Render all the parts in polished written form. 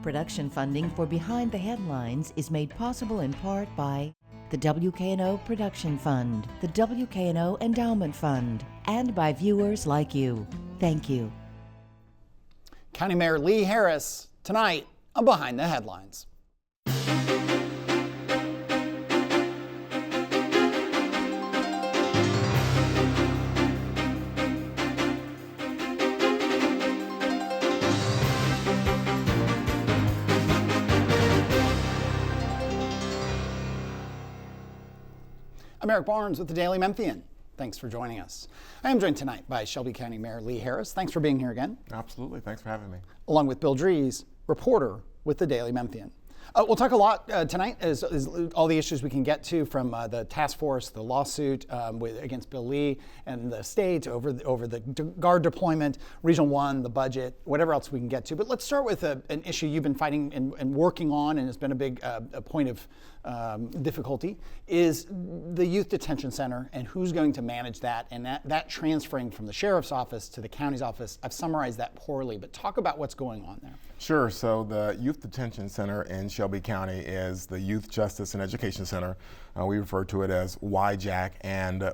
Production funding for Behind the Headlines is made possible in part by the WKNO Production Fund, the WKNO Endowment Fund, and by viewers like you. Thank you. County Mayor Lee Harris, tonight on Behind the Headlines. I'm Eric Barnes with the Daily Memphian. Thanks for joining us. I am joined tonight by Shelby County Mayor Lee Harris. Thanks for being here again. Absolutely. Thanks for having me. Along with Bill Dries, reporter with the Daily Memphian. We'll talk a lot tonight as all the issues we can get to, from the task force, the lawsuit against Bill Lee and the state over the guard deployment, Regional 1, the budget, whatever else we can get to. But let's start with an issue you've been fighting and working on, and has been a big a point of difficulty, is the youth detention center and who's going to manage that, and that transferring from the sheriff's office to the county's office. I've summarized that poorly, but talk about what's going on there. Sure. So the Youth Detention Center in Shelby County is the Youth Justice and Education Center. We refer to it as YJAC, and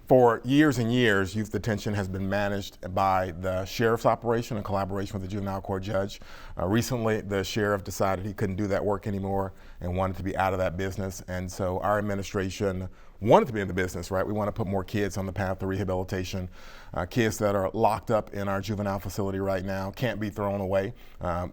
for years and years, youth detention has been managed by the sheriff's operation in collaboration with the juvenile court judge. Recently, the sheriff decided he couldn't do that work anymore and wanted to be out of that business. And so our administration wanted to be in the business, right? We want to put more kids on the path to rehabilitation. Kids that are locked up in our juvenile facility right now can't be thrown away.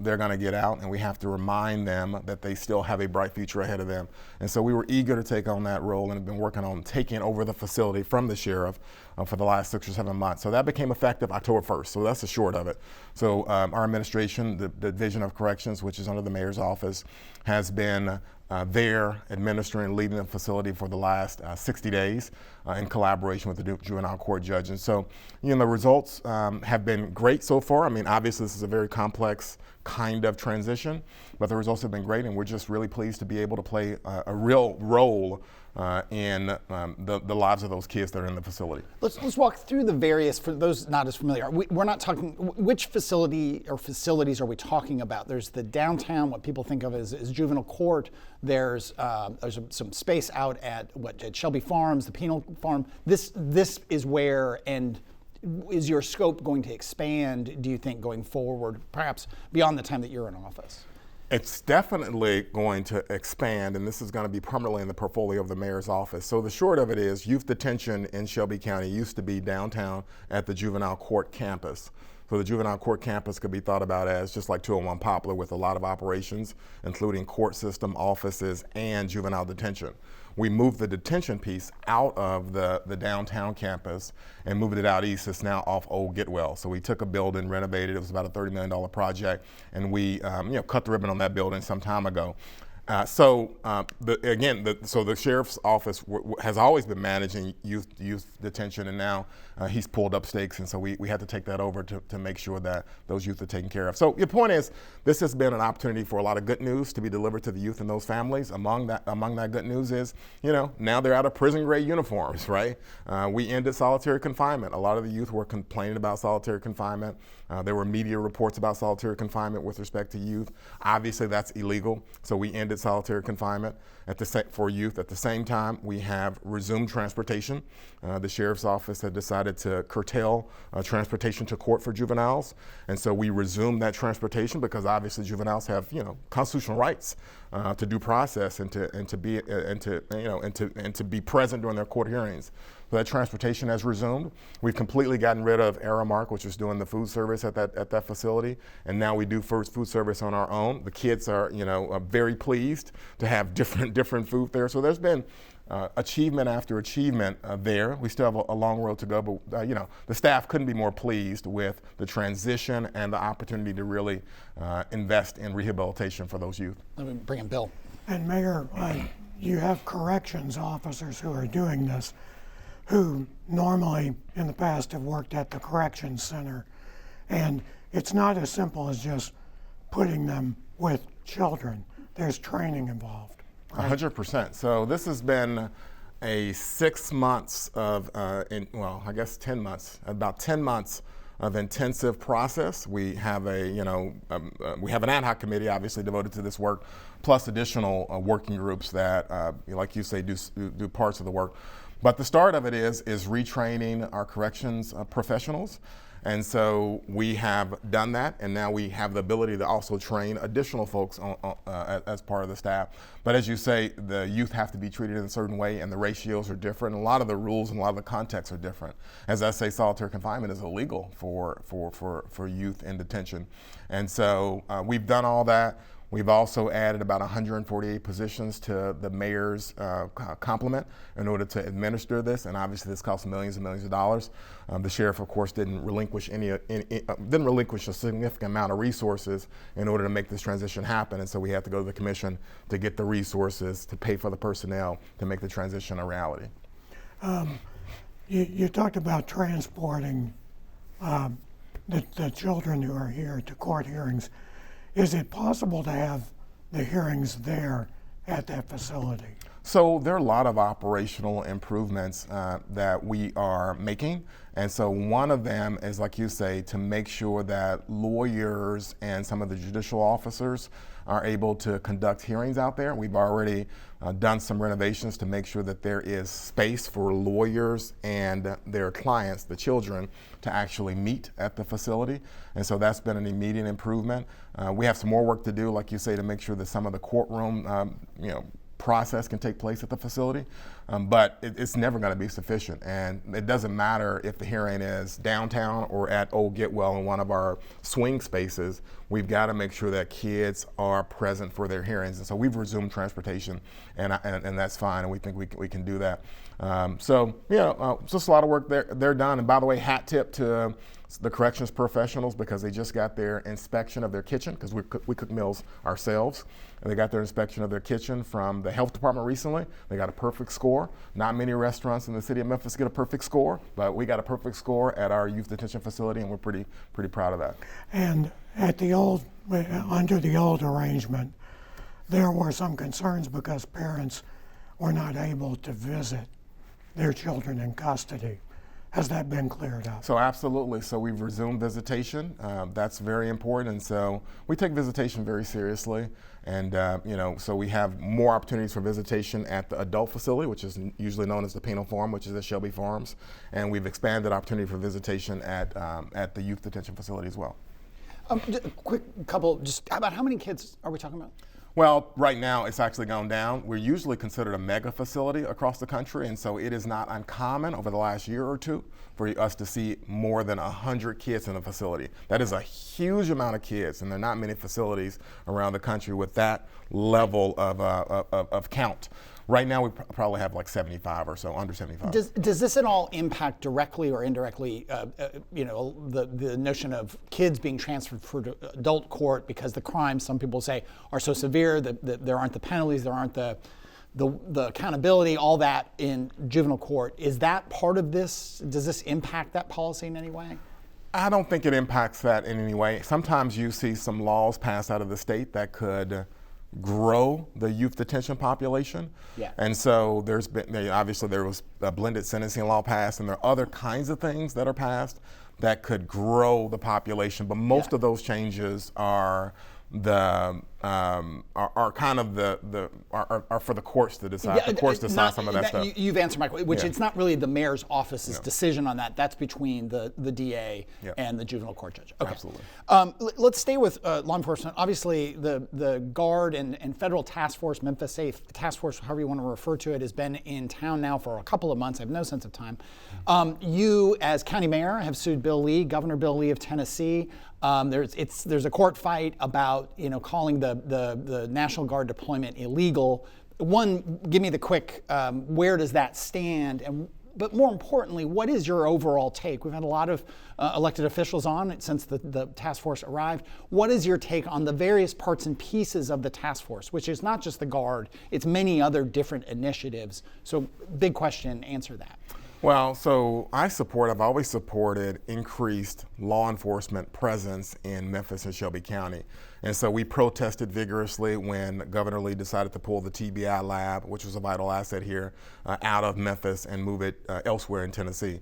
They're going to get out, and we have to remind them that they still have a bright future ahead of them. And so we were eager to take on that role and have been working on taking over the facility from the sheriff for the last 6 or 7 months. So that became effective October 1st. So that's the short of it. So our administration, the Division of Corrections, which is under the mayor's office, has been there administering and leading the facility for the last 60 days in collaboration with the juvenile court judge. And so, the results have been great so far. I mean, obviously this is a very complex kind of transition, but the results have been great, and we're just really pleased to be able to play a real role in the lives of those kids that are in the facility. Let's walk through the various, for those not as familiar. We're not talking, which facility or facilities are we talking about? There's the downtown, what people think of as juvenile court. There's some space out at Shelby Farms, the penal farm. This is where, and is your scope going to expand, do you think, going forward, perhaps beyond the time that you're in office? It's definitely going to expand, and this is going to be permanently in the portfolio of the mayor's office. So the short of it is, youth detention in Shelby County used to be downtown at the juvenile court campus. So the juvenile court campus could be thought about as just like 201 Poplar, with a lot of operations, including court system, offices, and juvenile detention. We moved the detention piece out of the downtown campus and moved it out east. It's now off Old Getwell. So we took a building, renovated. It was about a $30 million project, and we cut the ribbon on that building some time ago. So the sheriff's office has always been managing youth detention, and now he's pulled up stakes, and so we had to take that over to make sure that those youth are taken care of. So your point is, this has been an opportunity for a lot of good news to be delivered to the youth and those families. Among that good news is, now they're out of prison grade uniforms, right? We ended solitary confinement. A lot of the youth were complaining about solitary confinement. There were media reports about solitary confinement with respect to youth. Obviously, that's illegal, so we ended solitary confinement for youth. At the same time, we have resumed transportation. The sheriff's office had decided to curtail transportation to court for juveniles, and so we resumed that transportation because obviously juveniles have constitutional rights to due process and to be present during their court hearings. So that transportation has resumed. We've completely gotten rid of Aramark, which was doing the food service at that facility, and now we do first food service on our own. The kids are very pleased to have different food there. So there's been achievement after achievement there. We still have a long road to go, but the staff couldn't be more pleased with the transition and the opportunity to really invest in rehabilitation for those youth. Let me bring in Bill. And Mayor, you have corrections officers who are doing this, who normally in the past have worked at the corrections center, and it's not as simple as just putting them with children. There's training involved. Right? 100%. So this has been a 6 months of, 10 months, about 10 months of intensive process. We have we have an ad hoc committee, obviously devoted to this work, plus additional working groups that, like you say, do parts of the work. But the start of it is retraining our corrections professionals. And so we have done that, and now we have the ability to also train additional folks as part of the staff. But as you say, the youth have to be treated in a certain way, and the ratios are different. And a lot of the rules and a lot of the contexts are different. As I say, solitary confinement is illegal for youth in detention. And so we've done all that. We've also added about 148 positions to the mayor's complement in order to administer this, and obviously this costs millions and millions of dollars. The sheriff, of course, didn't relinquish a significant amount of resources in order to make this transition happen, and so we had to go to the commission to get the resources to pay for the personnel to make the transition a reality. You talked about transporting the children who are here to court hearings. Is it possible to have the hearings there at that facility? So there are a lot of operational improvements that we are making. And so one of them is, like you say, to make sure that lawyers and some of the judicial officers are able to conduct hearings out there. We've already done some renovations to make sure that there is space for lawyers and their clients, the children, to actually meet at the facility. And so that's been an immediate improvement. We have some more work to do, like you say, to make sure that some of the courtroom process can take place at the facility, but it's never going to be sufficient. And it doesn't matter if the hearing is downtown or at Old Getwell in one of our swing spaces. We've got to make sure that kids are present for their hearings. And so we've resumed transportation, and that's fine, and we think we can do that. So just a lot of work they're done. And by the way, hat tip to the corrections professionals, because they just got their inspection of their kitchen, because we cook meals ourselves, and they got their inspection of their kitchen from the health department recently. They got a perfect score. Not many restaurants in the city of Memphis get a perfect score, but we got a perfect score at our youth detention facility, and we're pretty proud of that. And at under the old arrangement, there were some concerns because parents were not able to visit their children in custody. Has that been cleared up? So absolutely. So we've resumed visitation. That's very important, and so we take visitation very seriously. And so we have more opportunities for visitation at the adult facility, which is usually known as the penal farm, which is at Shelby Farms, and we've expanded opportunity for visitation at the youth detention facility as well. Just a quick couple, just about how many kids are we talking about? Well, right now it's actually gone down. We're usually considered a mega facility across the country, and so it is not uncommon over the last year or two for us to see more than 100 kids in the facility. That is a huge amount of kids, and there are not many facilities around the country with that level of count. Right now, we probably have like 75 or so, under 75. Does this at all impact directly or indirectly, the notion of kids being transferred for adult court because the crimes, some people say, are so severe that there aren't the penalties, there aren't the accountability, all that in juvenile court? Is that part of this? Does this impact that policy in any way? I don't think it impacts that in any way. Sometimes you see some laws passed out of the state that could grow the youth detention population. Yeah. And so there was a blended sentencing law passed, and there are other kinds of things that are passed that could grow the population. But most of those changes are are for the courts to decide. The courts decide some of that stuff. You've answered my question, which it's not really the mayor's office's decision on that. That's between the DA and the juvenile court judge. Okay. Absolutely. Let's stay with law enforcement. Obviously, the Guard and Federal Task Force, Memphis Safe Task Force, however you want to refer to it, has been in town now for a couple of months. I have no sense of time. You, as county mayor, have sued Bill Lee, Governor Bill Lee of Tennessee. There's a court fight about calling the National Guard deployment illegal. One, give me the quick where does that stand, but more importantly, what is your overall take? We've had a lot of elected officials on since the task force arrived. What is your take on the various parts and pieces of the task force, which is not just the Guard, it's many other different initiatives? So big question, answer that. Well, so I've always supported increased law enforcement presence in Memphis and Shelby County. And so we protested vigorously when Governor Lee decided to pull the TBI lab, which was a vital asset here, out of Memphis and move it elsewhere in Tennessee.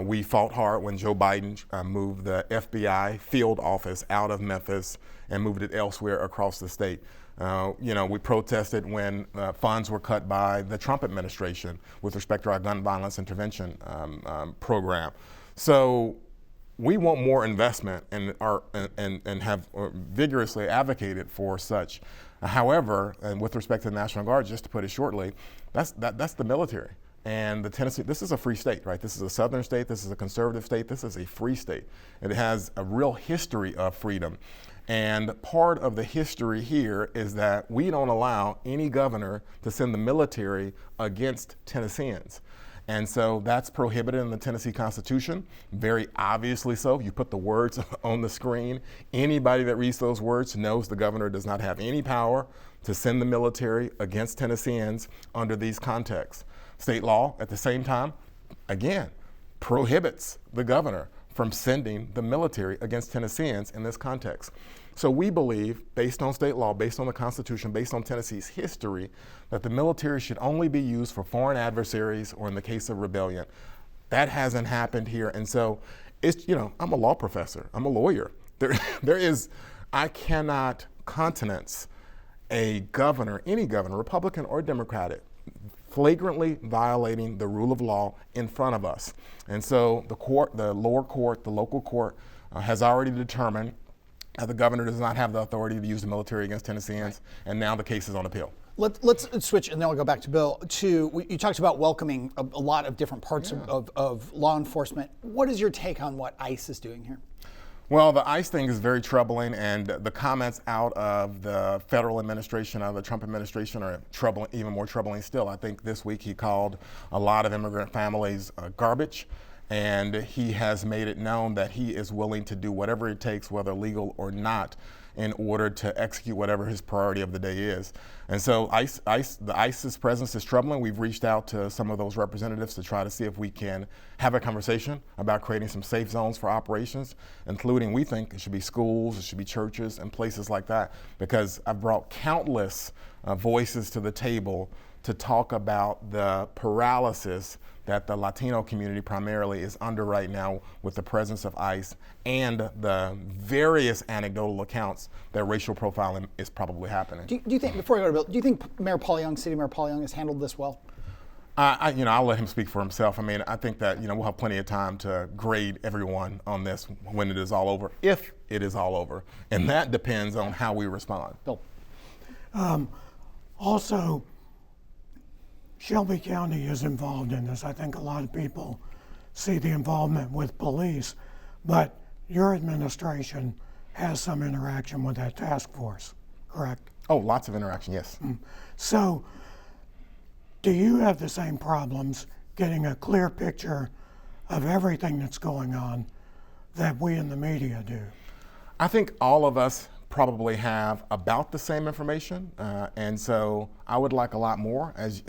We fought hard when Joe Biden moved the FBI field office out of Memphis and moved it elsewhere across the state. We protested when funds were cut by the Trump administration with respect to our gun violence intervention program. So we want more investment and have vigorously advocated for such. However, and with respect to the National Guard, just to put it shortly, that's the military. And the Tennessee, this is a free state, right? This is a southern state, this is a conservative state, this is a free state. It has a real history of freedom. And part of the history here is that we don't allow any governor to send the military against Tennesseans. And so that's prohibited in the Tennessee Constitution, very obviously so. You put the words on the screen. Anybody that reads those words knows the governor does not have any power to send the military against Tennesseans under these contexts. State law, at the same time, again, prohibits the governor from sending the military against Tennesseans in this context. So we believe, based on state law, based on the Constitution, based on Tennessee's history, that the military should only be used for foreign adversaries or in the case of rebellion. That hasn't happened here. And so it's, I'm a law professor, I'm a lawyer. I cannot countenance a governor, any governor, Republican or Democratic, flagrantly violating the rule of law in front of us. And so the lower court, the local court, has already determined that the governor does not have the authority to use the military against Tennesseans, and now the case is on appeal. Let's switch, and then I'll go back to Bill. You talked about welcoming a lot of different parts of law enforcement. What is your take on what ICE is doing here? Well, the ICE thing is very troubling, and the comments out of the federal administration, out of the Trump administration, are troubling, even more troubling still. I think this week he called a lot of immigrant families garbage, and he has made it known that he is willing to do whatever it takes, whether legal or not, in order to execute whatever his priority of the day is. And so the ICE's presence is troubling. We've reached out to some of those representatives to try to see if we can have a conversation about creating some safe zones for operations, including, we think it should be schools, it should be churches and places like that, because I've brought countless voices to the table to talk about the paralysis that the Latino community primarily is under right now with the presence of ICE and the various anecdotal accounts that racial profiling is probably happening. Do you think, before I go to Bill, do you think City Mayor Paul Young has handled this well? I'll let him speak for himself. I mean, I think that, we'll have plenty of time to grade everyone on this when it is all over, if it is all over. And that depends on how we respond. Bill. Also, Shelby County is involved in this. I think a lot of people see the involvement with police, but your administration has some interaction with that task force, correct? Oh, lots of interaction, yes. So, do you have the same problems getting a clear picture of everything that's going on that we in the media do? I think all of us probably have about the same information, and so I would like a lot more. As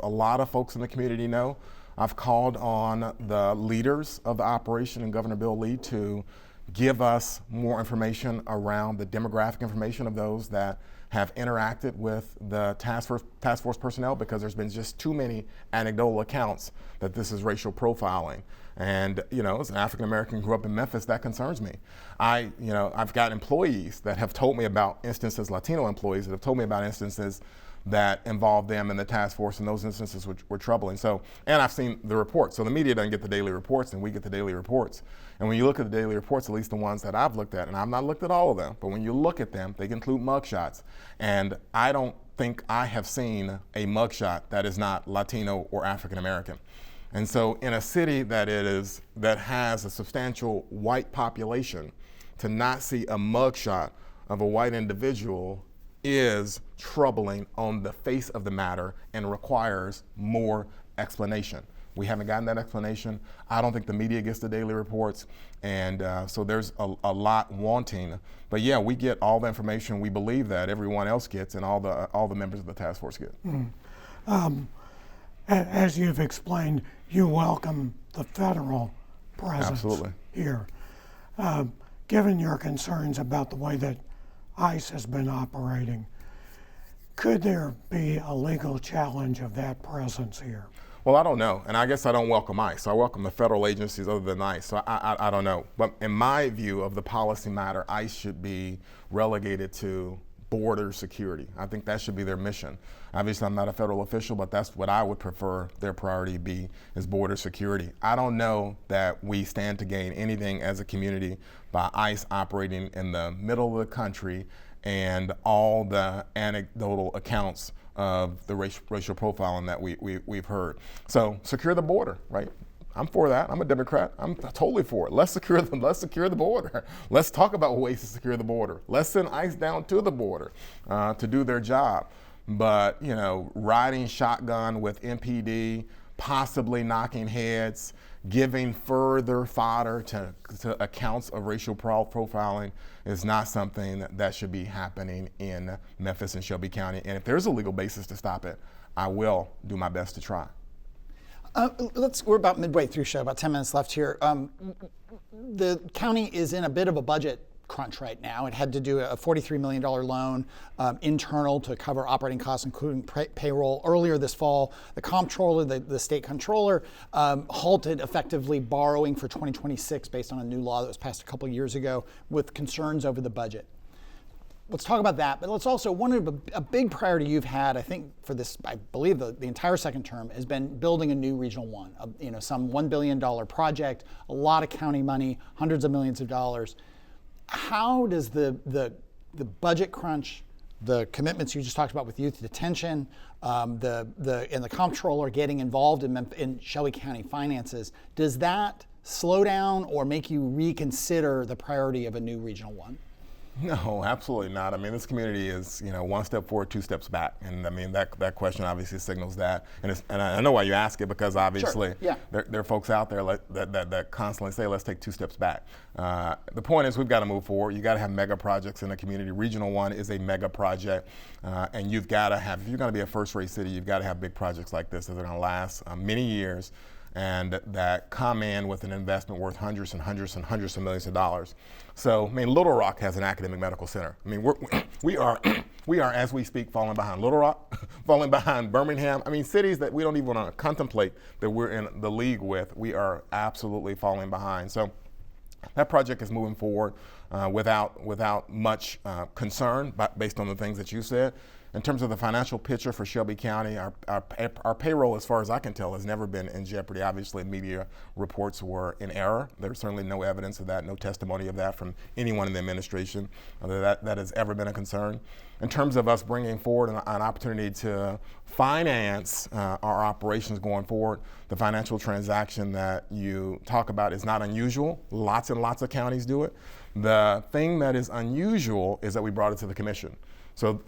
a lot of folks in the community know, I've called on the leaders of the operation and Governor Bill Lee to give us more information around the demographic information of those that have interacted with the task force personnel, because there's been just too many anecdotal accounts that this is racial profiling. And, as an African American who grew up in Memphis, that concerns me. I've got employees that have told me about instances, Latino employees that have told me about instances that involved them in the task force, and those instances were troubling. So, and I've seen the reports. So the media doesn't get the daily reports, and we get the daily reports. And when you look at the daily reports, at least the ones that I've looked at, and I've not looked at all of them, but when you look at them, they include mugshots. And I don't think I have seen a mugshot that is not Latino or African American. And so in a city that has a substantial white population, to not see a mugshot of a white individual is troubling on the face of the matter and requires more explanation. We haven't gotten that explanation. I don't think the media gets the daily reports, and so there's a lot wanting. But yeah, we get all the information we believe that everyone else gets, and all the members of the task force get. As you've explained, you welcome the federal presence Absolutely. Here. Given your concerns about the way that ICE has been operating, could there be a legal challenge of that presence here? Well, I don't know, and I guess I don't welcome ICE. I welcome the federal agencies other than ICE, so I don't know. But in my view of the policy matter, ICE should be relegated to border security. I think that should be their mission. Obviously, I'm not a federal official, but that's what I would prefer their priority be, is border security. I don't know that we stand to gain anything as a community by ICE operating in the middle of the country and all the anecdotal accounts of the racial profiling that we've heard. So secure the border, right? I'm for that. I'm a Democrat. I'm totally for it. Let's secure the border. Let's talk about ways to secure the border. Let's send ICE down to the border to do their job. But, you know, riding shotgun with MPD, possibly knocking heads, giving further fodder to accounts of racial profiling is not something that should be happening in Memphis and Shelby County. And if there's a legal basis to stop it, I will do my best to try. We're about midway through show, about 10 minutes left here. The county is in a bit of a budget crunch right now. It had to do a $43 million loan internal to cover operating costs, including payroll. Earlier this fall, the comptroller, the state controller, halted effectively borrowing for 2026 based on a new law that was passed a couple years ago with concerns over the budget. Let's talk about that, but let's also, a big priority you've had, I think, for this, I believe the entire second term, has been building a new Regional 1, some $1 billion project, a lot of county money, hundreds of millions of dollars. How does the budget crunch, the commitments you just talked about with youth detention, and the comptroller getting involved in Shelby County finances, does that slow down or make you reconsider the priority of a new Regional 1? No, absolutely not. I mean, this community is, one step forward, two steps back. And I mean, that question obviously signals that. And I know why you ask it, because obviously sure, yeah. there are folks out there that constantly say, let's take two steps back. The point is, we've got to move forward. You got to have mega projects in the community. Regional 1 is a mega project. And you've got to have, if you're going to be a first-rate city, you've got to have big projects like this that are going to last many years, and that come in with an investment worth hundreds and hundreds and hundreds of millions of dollars. So, I mean, Little Rock has an academic medical center. I mean, we are, as we speak, falling behind Little Rock, falling behind Birmingham. I mean, cities that we don't even want to contemplate that we're in the league with, we are absolutely falling behind. So that project is moving forward without much concern, based on the things that you said. In terms of the financial picture for Shelby County, our payroll, as far as I can tell, has never been in jeopardy. Obviously, media reports were in error. There's certainly no evidence of that, no testimony of that from anyone in the administration that has ever been a concern. In terms of us bringing forward an opportunity to finance our operations going forward, the financial transaction that you talk about is not unusual. Lots and lots of counties do it. The thing that is unusual is that we brought it to the commission. So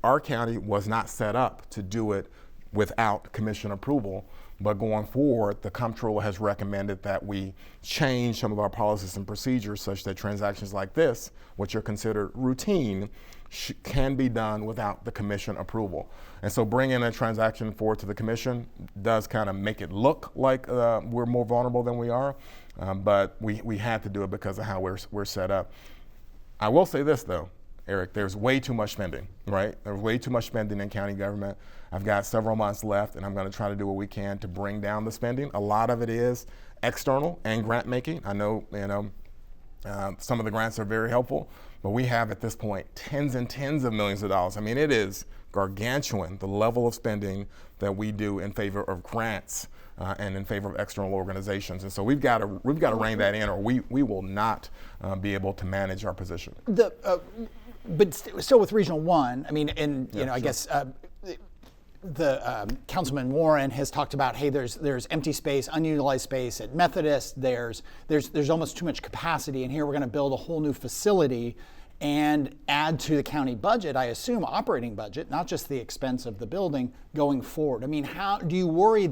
our county was not set up to do it without commission approval, but going forward, the comptroller has recommended that we change some of our policies and procedures such that transactions like this, which are considered routine, can be done without the commission approval. And so bringing a transaction forward to the commission does kind of make it look like we're more vulnerable than we are, but we had to do it because of how we're set up. I will say this, though, Eric, there's way too much spending, right? There's way too much spending in county government. I've got several months left, and I'm going to try to do what we can to bring down the spending. A lot of it is external and grant making. I know, some of the grants are very helpful, but we have at this point tens and tens of millions of dollars. I mean, it is gargantuan, the level of spending that we do in favor of grants and in favor of external organizations. And so we've got to rein that in, or we will not be able to manage our position. But still with Regional 1, I mean, I sure. guess the Councilman Warren has talked about, hey, there's empty space, unutilized space at Methodist. There's almost too much capacity, and here we're going to build a whole new facility and add to the county budget, I assume, operating budget, not just the expense of the building going forward. I mean, how do you worry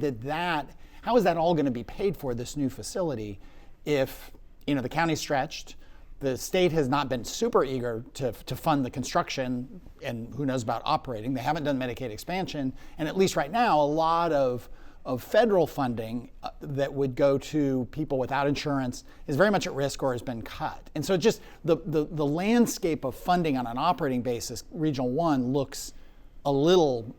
how is that all going to be paid for, this new facility, if the county's stretched? The state has not been super eager to fund the construction, and who knows about operating. They haven't done Medicaid expansion, and at least right now, a lot of federal funding that would go to people without insurance is very much at risk or has been cut. And so just the landscape of funding on an operating basis, Regional 1 looks a little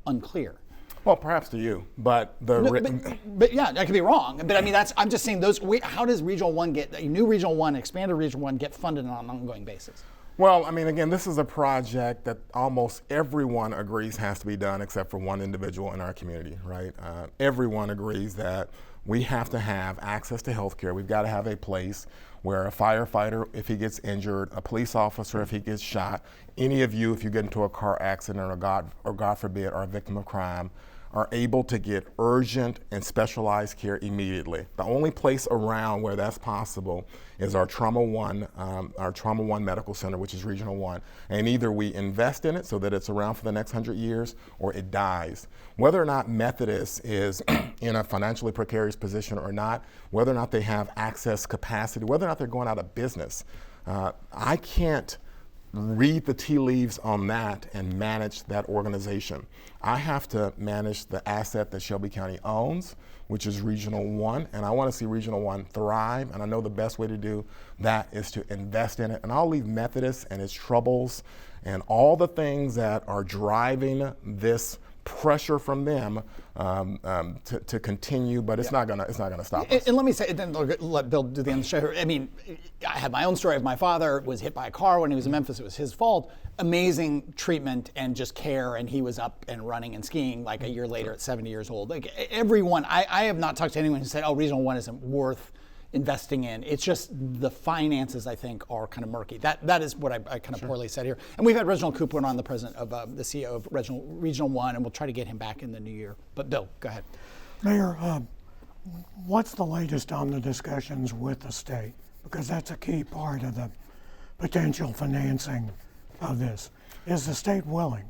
unclear. Well, perhaps to you, but But yeah, I could be wrong. But I mean, I'm just saying how does Regional 1 get, a new Regional 1, expanded Regional 1 get funded on an ongoing basis? Well, I mean, again, this is a project that almost everyone agrees has to be done except for one individual in our community, right? Everyone agrees that we have to have access to health care. We've got to have a place where a firefighter, if he gets injured, a police officer, if he gets shot, any of you, if you get into a car accident or God forbid, are a victim of crime, are able to get urgent and specialized care immediately. The only place around where that's possible is our Trauma 1 Medical Center, which is Regional 1. And either we invest in it so that it's around for the next 100 years, or it dies. Whether or not Methodist is in a financially precarious position or not, whether or not they have access capacity, whether or not they're going out of business, I can't read the tea leaves on that and manage that organization. I have to manage the asset that Shelby County owns, which is Regional 1, and I want to see Regional 1 thrive, and I know the best way to do that is to invest in it. And I'll leave Methodist and its troubles and all the things that are driving this pressure from them to continue, but it's not gonna stop us. And let me say, then let Bill do the end of the show. I mean, I have my own story of my father was hit by a car when he was in Memphis. It was his fault. Amazing treatment and just care, and he was up and running and skiing like a year later at 70 years old. Like everyone, I have not talked to anyone who said, "Oh, Regional 1 isn't worth investing in." It's just the finances, I think, are kind of murky. That is what I kind of poorly said here. And we've had Reginald Cooper on, the president of the CEO of Regional 1, and we'll try to get him back in the new year. But Bill, go ahead. Mayor, what's the latest on the discussions with the state? Because that's a key part of the potential financing of this. Is the state willing?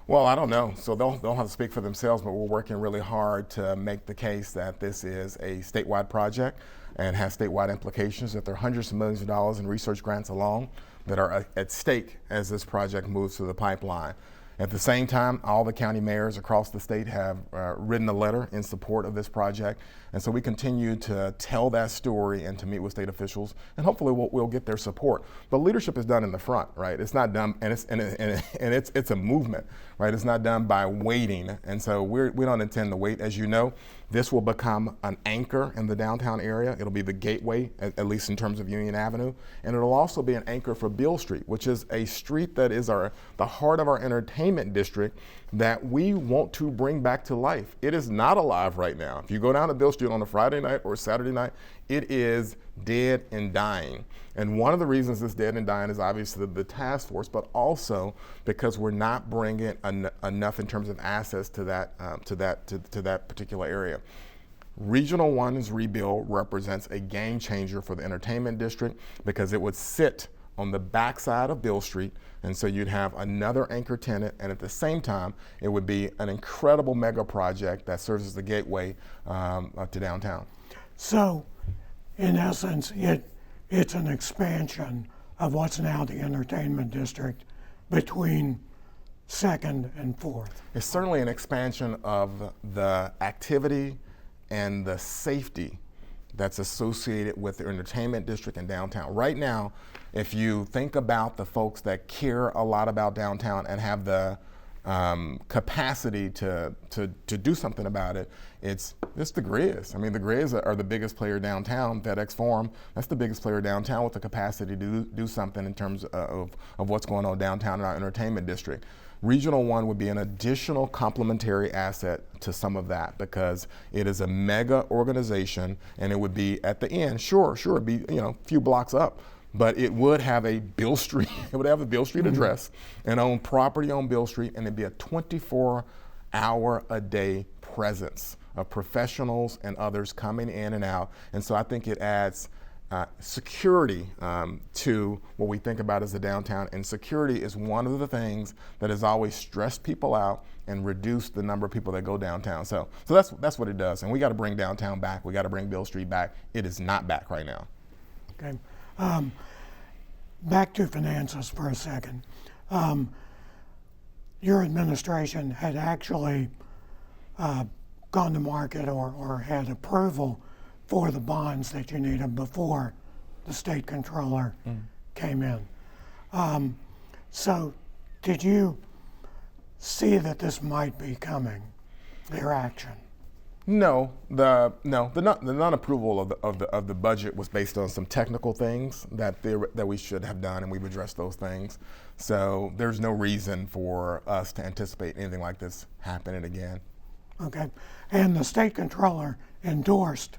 Well, I don't know. So they'll have to speak for themselves, but we're working really hard to make the case that this is a statewide project and has statewide implications, that there are hundreds of millions of dollars in research grants alone that are at stake as this project moves through the pipeline. At the same time, all the county mayors across the state have written a letter in support of this project. And so we continue to tell that story and to meet with state officials, and hopefully we'll get their support. But leadership is done in the front, right? It's not done, and it's a movement, right? It's not done by waiting. And so we don't intend to wait. As you know, this will become an anchor in the downtown area. It'll be the gateway, at least in terms of Union Avenue. And it'll also be an anchor for Beale Street, which is a street that is the heart of our entertainment district that we want to bring back to life. It is not alive right now. If you go down to Beale Street on a Friday night or Saturday night, it is dead and dying. And one of the reasons it's dead and dying is obviously the task force, but also because we're not bringing enough in terms of assets to that particular area. Regional 1's rebuild represents a game changer for the entertainment district because it would sit on the backside of Beale Street, and so you'd have another anchor tenant, and at the same time, it would be an incredible mega project that serves as the gateway to downtown. So, in essence, it's an expansion of what's now the entertainment district between 2nd and 4th. It's certainly an expansion of the activity and the safety that's associated with the entertainment district and downtown. Right now, if you think about the folks that care a lot about downtown and have the capacity to do something about it, it's the Grizz. I mean, the Grizz are the biggest player downtown. FedEx Forum, that's the biggest player downtown with the capacity to do something in terms of what's going on downtown in our entertainment district. Regional 1 would be an additional complementary asset to some of that because it is a mega organization, and it would be at the end, sure, it'd be a few blocks up, but it would have a Beale Street, it would have a Beale Street address and own property on Beale Street, and it'd be a 24-hour-a-day presence of professionals and others coming in and out. And so I think it adds security to what we think about as the downtown, and security is one of the things that has always stressed people out and reduced the number of people that go downtown. So that's what it does, and we got to bring downtown back. We got to bring Beale Street back. It is not back right now. Okay, back to finances for a second. Your administration had actually gone to market or had approval for the bonds that you needed before the state controller came in. So did you see that this might be coming? their action? No, the non-approval of the budget was based on some technical things that we should have done, and we've addressed those things. So there's no reason for us to anticipate anything like this happening again. Okay, and the state controller endorsed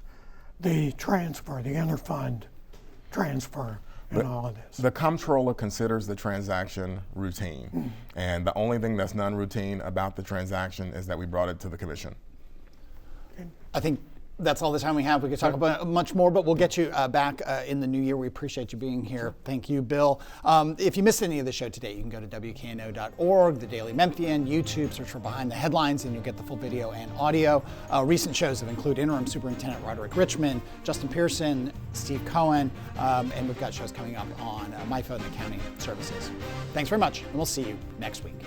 the transfer, the interfund transfer, and all of this. The comptroller considers the transaction routine, and the only thing that's non-routine about the transaction is that we brought it to the commission. I think that's all the time we have. We could talk about much more, but we'll get you back in the new year. We appreciate you being here. Thank you, Bill. If you missed any of the show today, you can go to WKNO.org, the Daily Memphian, YouTube, search for Behind the Headlines, and you'll get the full video and audio. Recent shows have included Interim Superintendent Roderick Richmond, Justin Pearson, Steve Cohen, and we've got shows coming up on my phone and accounting services. Thanks very much, and we'll see you next week.